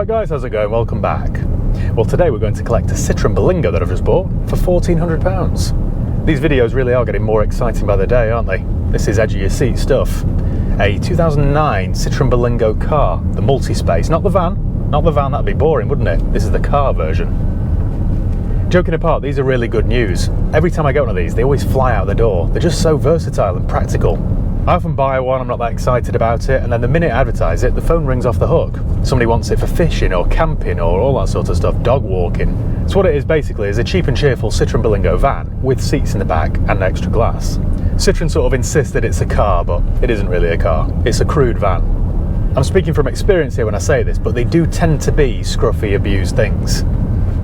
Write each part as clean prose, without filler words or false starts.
guys, how's it going? Welcome back. Well, today we're going to collect a Citroen Berlingo that I've just bought for £1,400. These videos really are getting more exciting by the day, aren't they? This is edge of your seat stuff. A 2009 Citroen Berlingo car, the multi-space, not the van. Not the van, that'd be boring, wouldn't it? This is the car version. Joking apart, these are really good news. Every time I get one of these, they always fly out the door. They're just so versatile and practical. I often buy one, I'm not that excited about it, and then the minute I advertise it, the phone rings off the hook. Somebody wants it for fishing or camping or all that sort of stuff, dog walking. So what it is basically is a cheap and cheerful Citroen Berlingo van with seats in the back and an extra glass. Citroen sort of insists that it's a car, but it isn't really a car. It's a crude van. I'm speaking from experience here when I say this, but they do tend to be scruffy, abused things.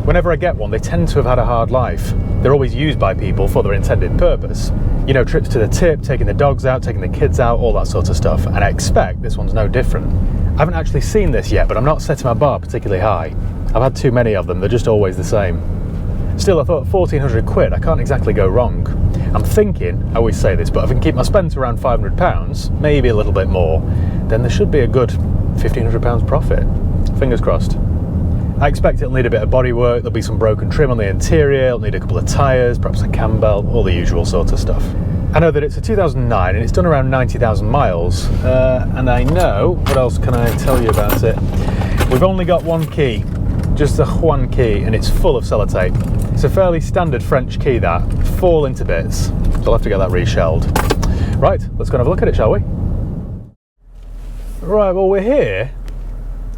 Whenever I get one, they tend to have had a hard life. They're always used by people for their intended purpose. You know, trips to the tip, taking the dogs out, taking the kids out, all that sort of stuff. And I expect this one's no different. I haven't actually seen this yet, but I'm not setting my bar particularly high. I've had too many of them, they're just always the same. Still, I thought 1,400 quid, I can't exactly go wrong. I'm thinking, I always say this, but if I can keep my spend to around £500, maybe a little bit more, then there should be a good £1,500 profit. Fingers crossed. I expect it'll need a bit of bodywork, there'll be some broken trim on the interior, it'll need a couple of tyres, perhaps a cam belt, all the usual sort of stuff. I know that it's a 2009 and it's done around 90,000 miles, and I know, what else can I tell you about it? We've only got one key, just the one key, and it's full of sellotape. It's a fairly standard French key that, fall into bits, so I'll have to get that reshelled. Right, let's go and have a look at it, shall we? Right, well we're here.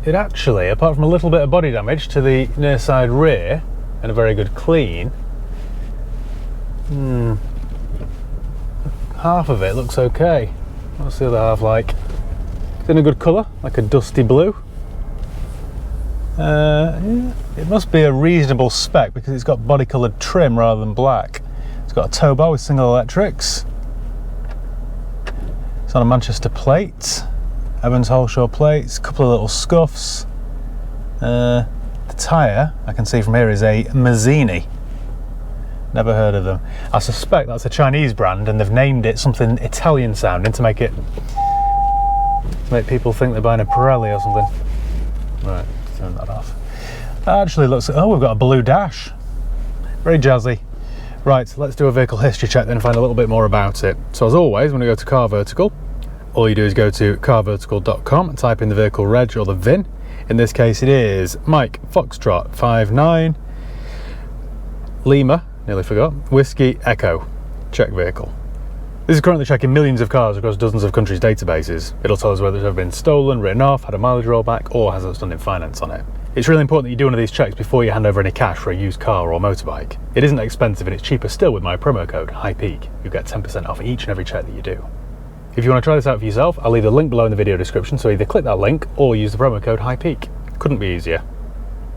It actually, apart from a little bit of body damage to the near side rear and a very good clean, half of it looks okay. What's the other half like? It's in a good colour, like a dusty blue. Yeah, it must be a reasonable spec because it's got body coloured trim rather than black. It's got a tow bar with single electrics. It's on a Manchester plate. Evans Holshaw plates, a couple of little scuffs. The tyre, I can see from here, is a Mazzini. Never heard of them. I suspect that's a Chinese brand and they've named it something Italian sounding to make people think they're buying a Pirelli or something. Right, turn that off. That actually looks, oh, we've got a blue dash. Very jazzy. Right, let's do a vehicle history check then and find a little bit more about it. So as always, when we go to Car Vertical, all you do is go to carvertical.com and type in the vehicle reg or the VIN. In this case it is Mike Foxtrot 59 Lima, nearly forgot, Whiskey Echo, check vehicle. This is currently checking millions of cars across dozens of countries' databases. It'll tell us whether it's ever been stolen, written off, had a mileage rollback, or has outstanding finance on it. It's really important that you do one of these checks before you hand over any cash for a used car or motorbike. It isn't expensive and it's cheaper still with my promo code HIGHPEAK. You get 10% off each and every check that you do. If you want to try this out for yourself, I'll leave the link below in the video description, so either click that link or use the promo code HIGHPEAK. Couldn't be easier.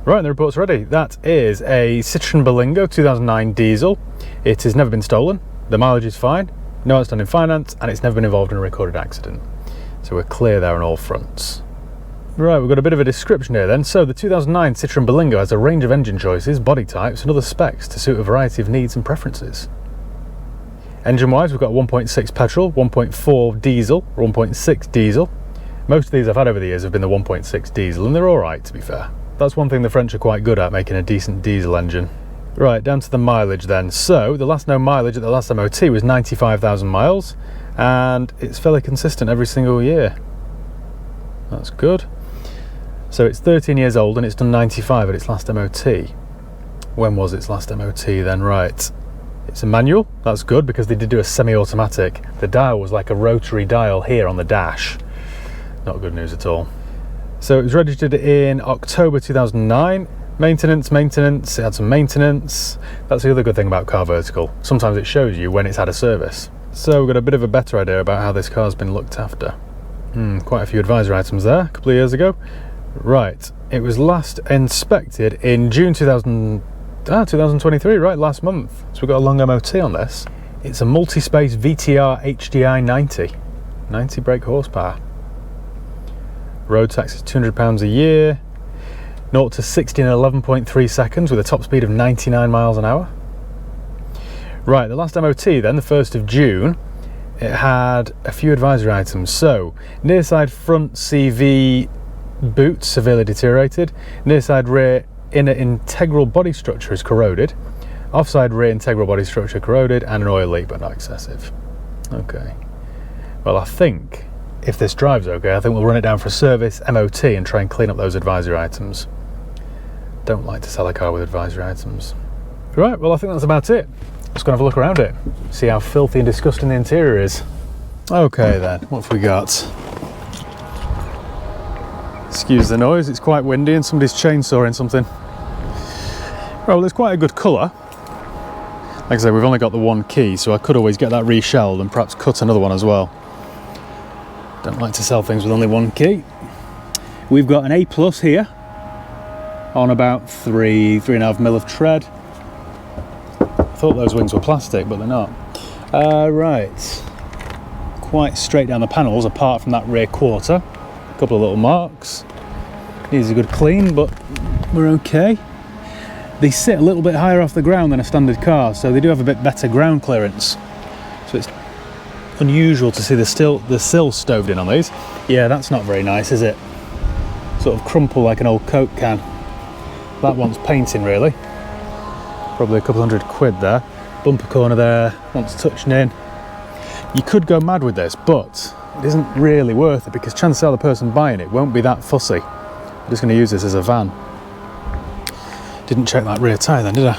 Right, and the report's ready. That is a Citroen Berlingo 2009 diesel. It has never been stolen, the mileage is fine, no outstanding finance, and it's never been involved in a recorded accident. So we're clear there on all fronts. Right, we've got a bit of a description here then. So the 2009 Citroen Berlingo has a range of engine choices, body types, and other specs to suit a variety of needs and preferences. Engine-wise, we've got 1.6 petrol, 1.4 diesel, 1.6 diesel. Most of these I've had over the years have been the 1.6 diesel, and they're alright, to be fair. That's one thing the French are quite good at, making a decent diesel engine. Right, down to the mileage then. So, the last known mileage at the last MOT was 95,000 miles, and it's fairly consistent every single year. That's good. So it's 13 years old, and it's done 95 at its last MOT. When was its last MOT then? Right. It's a manual, that's good because they did do a semi-automatic. The dial was like a rotary dial here on the dash. Not good news at all. So it was registered in October 2009. Maintenance, it had some maintenance. That's the other good thing about Car Vertical. Sometimes it shows you when it's had a service. So we've got a bit of a better idea about how this car's been looked after. Quite a few advisory items there, a couple of years ago. Right, it was last inspected in June 2023, right, last month. So we've got a long MOT on this. It's a multi-space VTR HDI 90 brake horsepower. Road tax is £200 a year. 0 to 60 in 11.3 seconds with a top speed of 99 miles an hour. Right, the last MOT then, the 1st of June, it had a few advisory items. So, near side front CV boot severely deteriorated. Near side rear inner integral body structure is corroded. Offside rear integral body structure corroded, and an oil leak but not excessive. Okay. Well, I think if this drives okay, I think we'll run it down for a service, MOT, and try and clean up those advisory items. Don't like to sell a car with advisory items. Right, well, I think that's about it. Just gonna have a look around it, see how filthy and disgusting the interior is. Okay then, what have we got? Excuse the noise, it's quite windy and somebody's chainsawing something. Right, well, it's quite a good colour. Like I said, we've only got the one key, so I could always get that reshelled and perhaps cut another one as well. Don't like to sell things with only one key. We've got an A+ here on about 3.5 mil of tread. I thought those wings were plastic, but they're not. Right, quite straight down the panels apart from that rear quarter. A couple of little marks. Needs a good clean, but we're okay. They sit a little bit higher off the ground than a standard car, so they do have a bit better ground clearance. So it's unusual to see the sill stoved in on these. Yeah, that's not very nice, is it? Sort of crumple like an old Coke can. That one's painting, really. Probably a couple £100 there. Bumper corner there, wants touching in. You could go mad with this, but it isn't really worth it because chances are the person buying it won't be that fussy. I'm just going to use this as a van. Didn't check that rear tyre then, did I?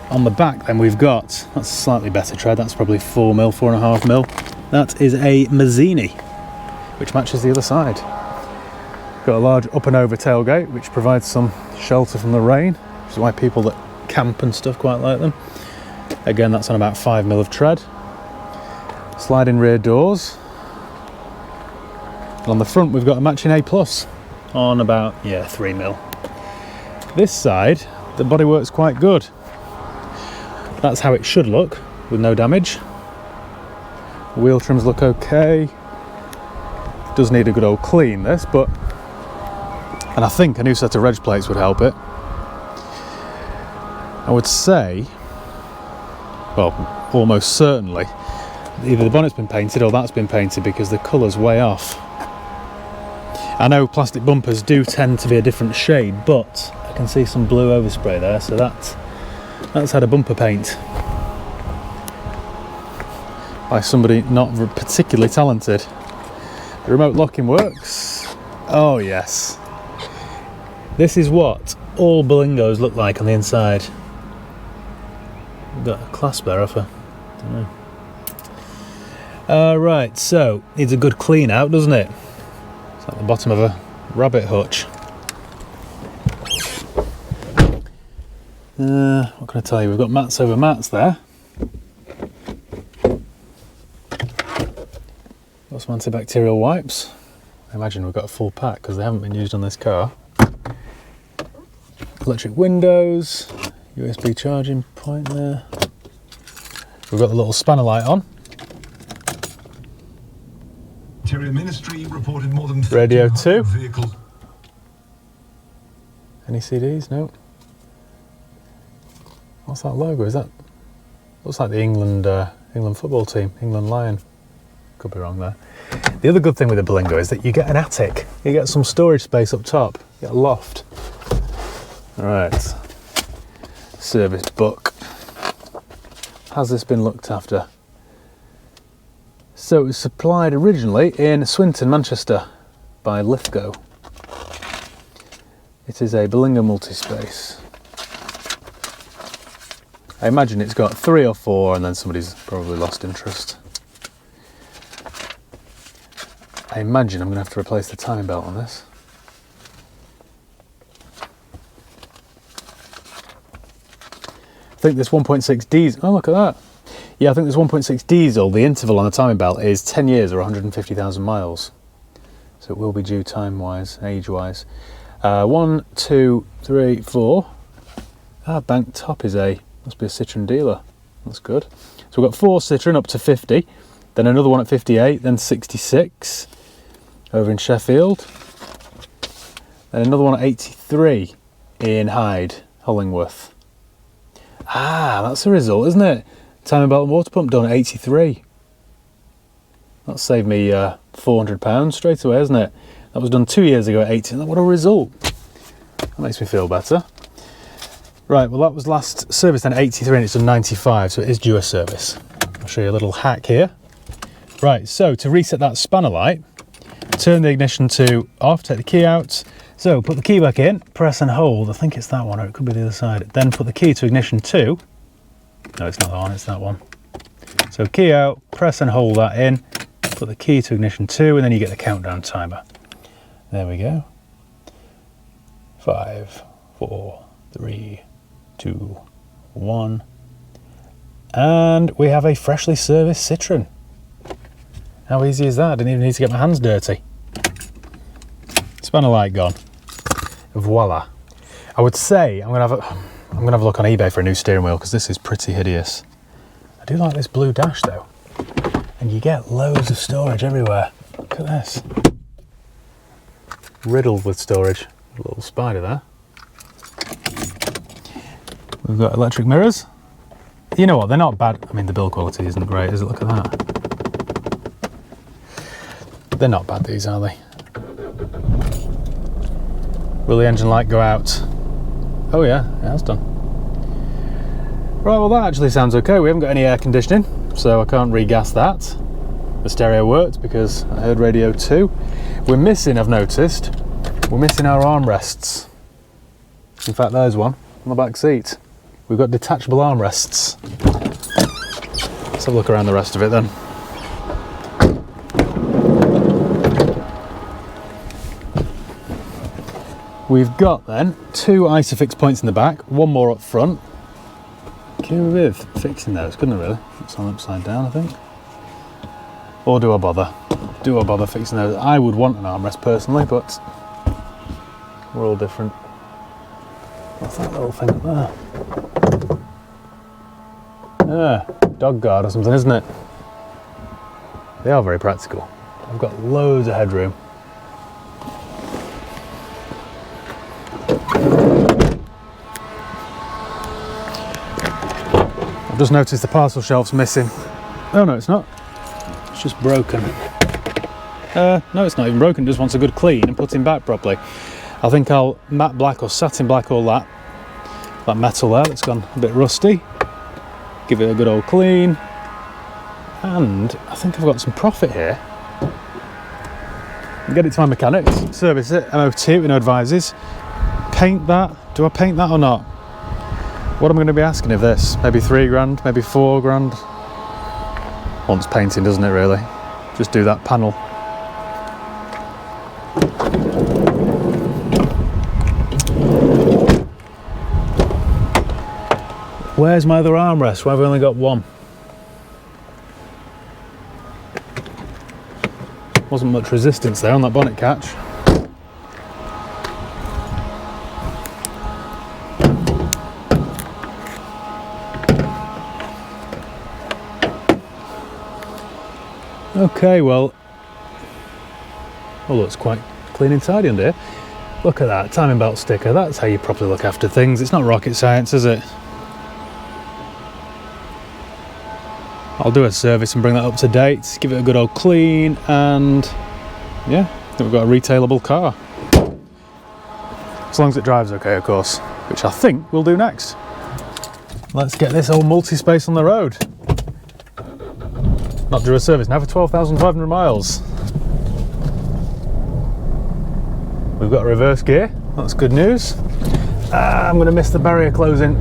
On the back then we've got, that's slightly better tread, that's probably 4 mil, 4.5 mil. That is a Mazzini, which matches the other side. Got a large up and over tailgate, which provides some shelter from the rain, which is why people that camp and stuff quite like them. Again, that's on about 5 mil of tread. Sliding rear doors. And on the front we've got a matching A+ on about, 3 mil. This side, the bodywork's quite good. That's how it should look, with no damage. Wheel trims look okay. Does need a good old clean, this, but... And I think a new set of reg plates would help it. I would say, well, almost certainly, either the bonnet's been painted or that's been painted because the colour's way off. I know plastic bumpers do tend to be a different shade, but I can see some blue overspray there, so that's had a bumper paint by somebody not particularly talented. The remote locking works. Oh yes. This is what all Berlingos look like on the inside. We've got a clasp there off a, don't know. Right, so needs a good clean out, doesn't it? It's like the bottom of a rabbit hutch. What can I tell you? We've got mats over mats there. Got some antibacterial wipes. I imagine we've got a full pack because they haven't been used on this car. Electric windows, USB charging point there. We've got the little spanner light on. Interior Ministry reported more than Radio 2. Vehicle. Any CDs? No. What's that logo? Is that? Looks like the England football team, England Lion. Could be wrong there. The other good thing with the Berlingo is that you get an attic. You get some storage space up top. You get a loft. Right. Service book. Has this been looked after? So it was supplied originally in Swinton, Manchester by Lithgow. It is a Berlingo multi-space. I imagine it's got 3 or 4 and then somebody's probably lost interest. I imagine I'm going to have to replace the timing belt on this. I think this 1.6 diesel, oh look at that. Yeah, I think this 1.6 diesel, the interval on the timing belt is 10 years or 150,000 miles. So it will be due time-wise, age-wise. 1, 2, 3, 4. Bank top is must be a Citroen dealer. That's good. So we've got 4 Citroen up to 50, then another one at 58, then 66 over in Sheffield. Then another one at 83 in Hyde, Hollingworth. That's a result, isn't it? Timing belt and water pump done at 83. That saved me £400 straight away, isn't it? That was done 2 years ago at 18. What a result. That makes me feel better. Right, well that was last serviced in 83 and it's done 95, so it is due a service. I'll show you a little hack here. Right, so to reset that spanner light, turn the ignition to off, take the key out. So put the key back in, press and hold. I think it's that one, or it could be the other side. Then put the key to ignition 2. No, it's not that one, it's that one. So key out, press and hold that in, put the key to ignition 2, and then you get the countdown timer. There we go. 5, 4, 3, 2, 1. And we have a freshly serviced Citroen. How easy is that? I didn't even need to get my hands dirty. Spanner light gone. Voila. I would say I'm gonna have a look on eBay for a new steering wheel because this is pretty hideous. I do like this blue dash though. And you get loads of storage everywhere. Look at this. Riddled with storage. A little spider there. We've got electric mirrors. You know what, they're not bad. I mean, the build quality isn't great, is it? Look at that. They're not bad, these, are they? Will the engine light go out? Oh yeah, it has done. Right, well that actually sounds okay. We haven't got any air conditioning, so I can't regas that. The stereo worked because I heard radio 2. We're missing, I've noticed, we're missing our armrests. In fact, there's one on the back seat. We've got detachable armrests. Let's have a look around the rest of it then. We've got then 2 Isofix points in the back, 1 more up front. Okay with fixing those, couldn't I really? It's on upside down, I think. Or do I bother? Do I bother fixing those? I would want an armrest personally, but we're all different. What's that little thing up there? Yeah, dog guard or something, isn't it? They are very practical. I've got loads of headroom. I've just noticed the parcel shelf's missing. Oh no, it's not. It's just broken. No, it's not even broken. It just wants a good clean and putting back properly. I think I'll matte black or satin black all that metal there that's gone a bit rusty. Give it a good old clean. And I think I've got some profit here. Get it to my mechanics, service it, MOT with no advices. Paint that. Do I paint that or not? What am I going to be asking of this? Maybe 3 grand, maybe 4 grand. Wants painting, doesn't it, really? Just do that panel. Where's my other armrest? Why have we only got 1? Wasn't much resistance there on that bonnet catch. Okay, well, oh, looks quite clean and tidy under here. Look at that, timing belt sticker. That's how you properly look after things. It's not rocket science, is it? I'll do a service and bring that up to date, give it a good old clean, and yeah, I think we've got a retailable car. As long as it drives okay, of course, which I think we'll do next. Let's get this old multi-space on the road. Not due a service now for 12,500 miles. We've got a reverse gear, that's good news. I'm going to miss the barrier closing.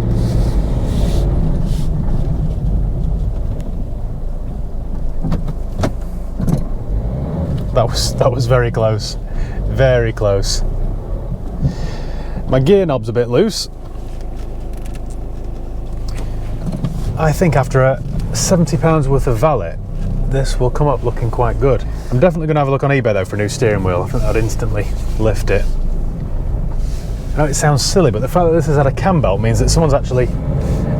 That was very close, very close. My gear knob's a bit loose. I think after a £70 worth of valet, this will come up looking quite good. I'm definitely going to have a look on eBay though for a new steering wheel. I think I'd instantly lift it. I know it sounds silly, but the fact that this has had a cam belt means that someone's actually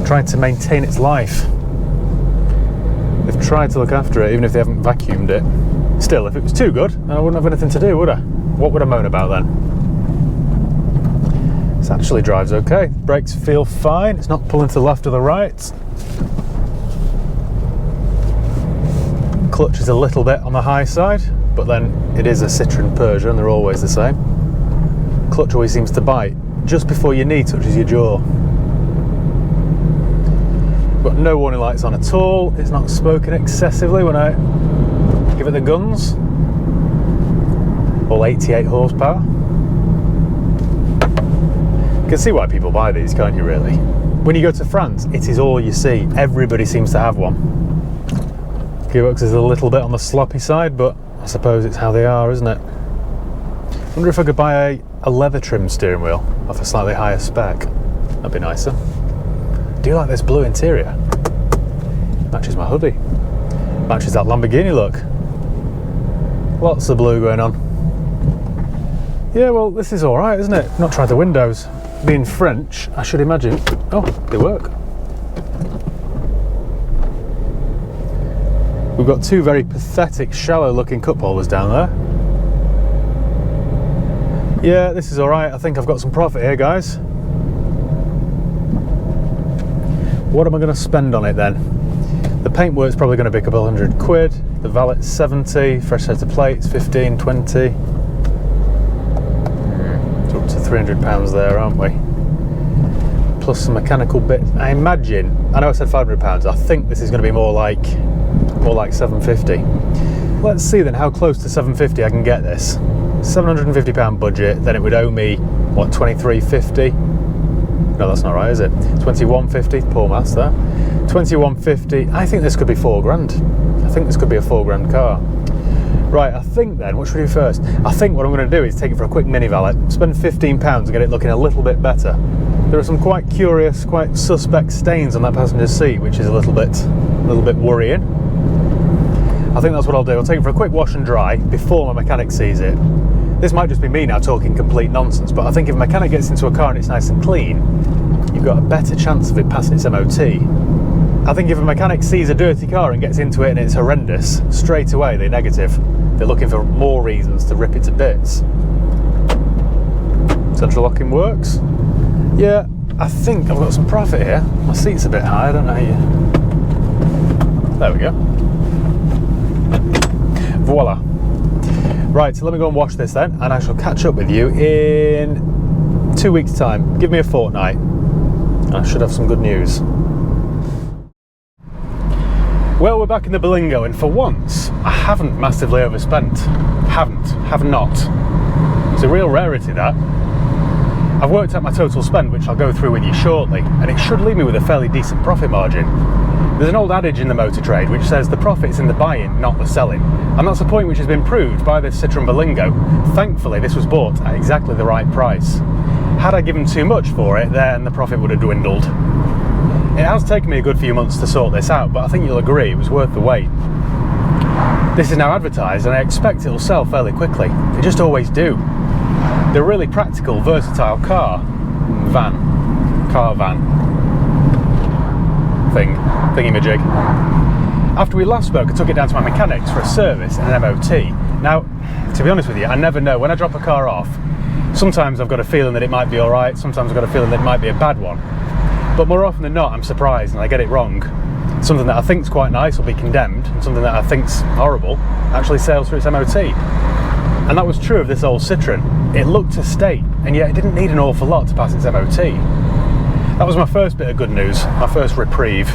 trying to maintain its life. They've tried to look after it, even if they haven't vacuumed it. Still, if it was too good, then I wouldn't have anything to do, would I? What would I moan about then? This actually drives okay. Brakes feel fine. It's not pulling to the left or the right. Clutch is a little bit on the high side. but then it is a Citroen Persia and they're always the same. Clutch always seems to bite just before your knee touches your jaw. Got no warning lights on at all. It's not smoking excessively when I give it the guns. All 88 horsepower. You can see why people buy these, can't you, really? When you go to France, it is all you see. Everybody seems to have one. Gearbox is a little bit on the sloppy side, but I suppose it's how they are, isn't it? Wonder if I could buy a leather trimmed steering wheel off a slightly higher spec. That'd be nicer. Do you like this blue interior? Matches my hoodie. Matches that Lamborghini look. Lots of blue going on. Yeah, well, this is all right, isn't it? Not tried the windows. Being French, I should imagine. Oh, they work. We've got two very pathetic, shallow-looking cup holders down there. Yeah, this is all right. I think I've got some profit here, guys. What am I going to spend on it then? The paintwork's probably going to be a couple £100. The valet's 70. Fresh set of plates, 15, 20. So up to £300 there, aren't we? Plus some mechanical bits. I imagine. I know I said £500. I think this is going to be more like £750. Let's see then how close to £750 I can get this. £750 budget. Then it would owe me what, £23.50. No, that's not right, is it? £21.50, poor maths there. £21.50, I think this could be £4,000. I think this could be a £4,000 car. Right, I think then, what should we do first? I think what I'm going to do is take it for a quick mini valet, spend £15 and get it looking a little bit better. There are some quite curious, quite suspect stains on that passenger seat, which is a little bit worrying. I think that's what I'll do. I'll take it for a quick wash and dry before my mechanic sees it. This might just be me now talking complete nonsense, but I think if a mechanic gets into a car and it's nice and clean, you've got a better chance of it passing its MOT. I think if a mechanic sees a dirty car and gets into it and it's horrendous, straight away they're negative. They're looking for more reasons to rip it to bits. Central locking works. Yeah, I think I've got some profit here. My seat's a bit high, I don't know how you... There we go. Voila. Right, so let me go and wash this then, and I shall catch up with you in 2 weeks' time. Give me a fortnight, and I should have some good news. Well, we're back in the Berlingo, and for once, I haven't massively overspent. Have not. It's a real rarity, that. I've worked out my total spend, which I'll go through with you shortly, and it should leave me with a fairly decent profit margin. There's an old adage in the motor trade which says the profit's in the buying, not the selling. And that's a point which has been proved by this Citroen Berlingo. Thankfully, this was bought at exactly the right price. Had I given too much for it, then the profit would have dwindled. It has taken me a good few months to sort this out, but I think you'll agree it was worth the wait. This is now advertised and I expect it'll sell fairly quickly. They just always do. They're a really practical, versatile car van. Thingy-majig. After we last spoke, I took it down to my mechanics for a service and an MOT. Now, to be honest with you, I never know. When I drop a car off, sometimes I've got a feeling that it might be alright, sometimes I've got a feeling that it might be a bad one. But more often than not, I'm surprised and I get it wrong. Something that I think's quite nice will be condemned, and something that I think's horrible actually sails through its MOT. And that was true of this old Citroen. It looked to state, and yet it didn't need an awful lot to pass its MOT. That was my first bit of good news, my first reprieve.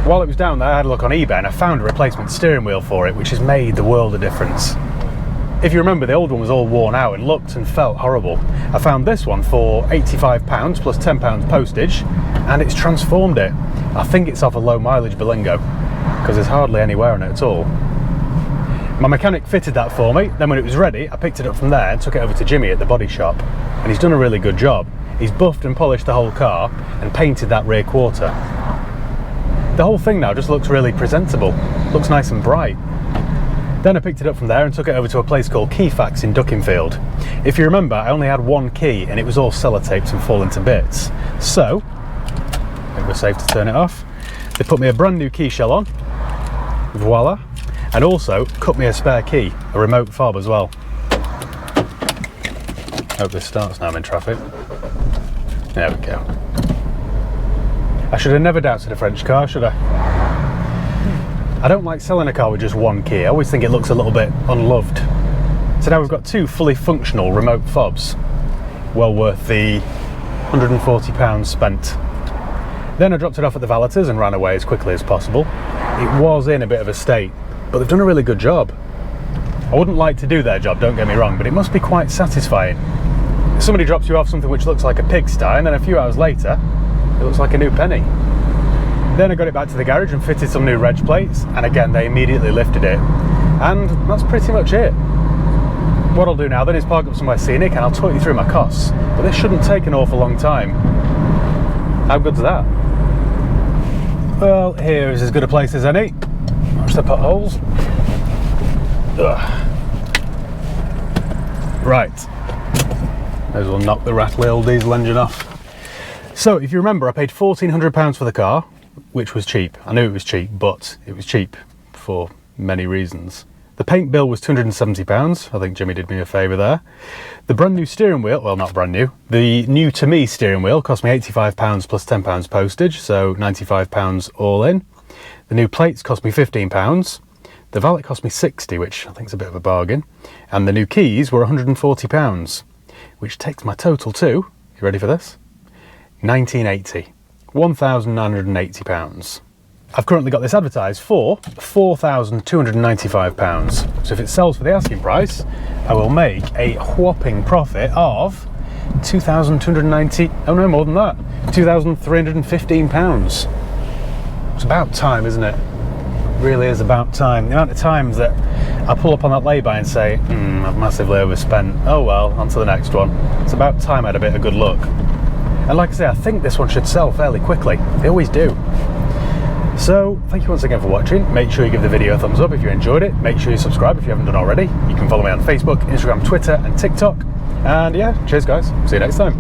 While it was down there, I had a look on eBay and I found a replacement steering wheel for it, which has made the world of difference. If you remember, the old one was all worn out and looked and felt horrible. I found this one for £85 plus £10 postage, and it's transformed it. I think it's off a low mileage Berlingo, because there's hardly any wear on it at all. My mechanic fitted that for me, then when it was ready, I picked it up from there and took it over to Jimmy at the body shop, and he's done a really good job. He's buffed and polished the whole car and painted that rear quarter. The whole thing now just looks really presentable, looks nice and bright. Then I picked it up from there and took it over to a place called Keyfax in Duckingfield. If you remember, I only had one key and it was all sellotaped and fallen to bits. So, I think we're safe to turn it off. They put me a brand new key shell on, voila, and also cut me a spare key, a remote fob as well. Hope this starts now I'm in traffic. There we go. I should have never doubted a French car, should I? I don't like selling a car with just one key. I always think it looks a little bit unloved. So now we've got two fully functional remote fobs, well worth the £140 spent. Then I dropped it off at the valeters and ran away as quickly as possible. It was in a bit of a state, but they've done a really good job. I wouldn't like to do their job, don't get me wrong, but it must be quite satisfying. Somebody drops you off something which looks like a pigsty, and then a few hours later, it looks like a new penny. Then I got it back to the garage and fitted some new reg plates, and again they immediately lifted it. And that's pretty much it. What I'll do now then is park up somewhere scenic and I'll talk you through my costs, but this shouldn't take an awful long time. How good's that? Well, here is as good a place as any. Watch the potholes. Ugh. Right. May as well knock the rattly old diesel engine off. So, if you remember, I paid £1,400 for the car, which was cheap. I knew it was cheap, but it was cheap for many reasons. The paint bill was £270. I think Jimmy did me a favour there. The brand new steering wheel, well, not brand new, the new to me steering wheel cost me £85 plus £10 postage, so £95 all in. The new plates cost me £15. The valet cost me £60, which I think is a bit of a bargain. And the new keys were £140, which takes my total to, you ready for this? £1,980. £1,980. I've currently got this advertised for £4,295. So if it sells for the asking price, I will make a whopping profit of £2,290, oh no, more than that, £2,315. It's about time, isn't it? It really is about time. The amount of times that I pull up on that lay-by and say, I've massively overspent, oh well, on to the next one. It's about time I had a bit of good luck. And like I say, I think this one should sell fairly quickly. They always do. So, thank you once again for watching. Make sure you give the video a thumbs up if you enjoyed it. Make sure you subscribe if you haven't done already. You can follow me on Facebook, Instagram, Twitter and TikTok. And yeah, cheers guys. See you next time.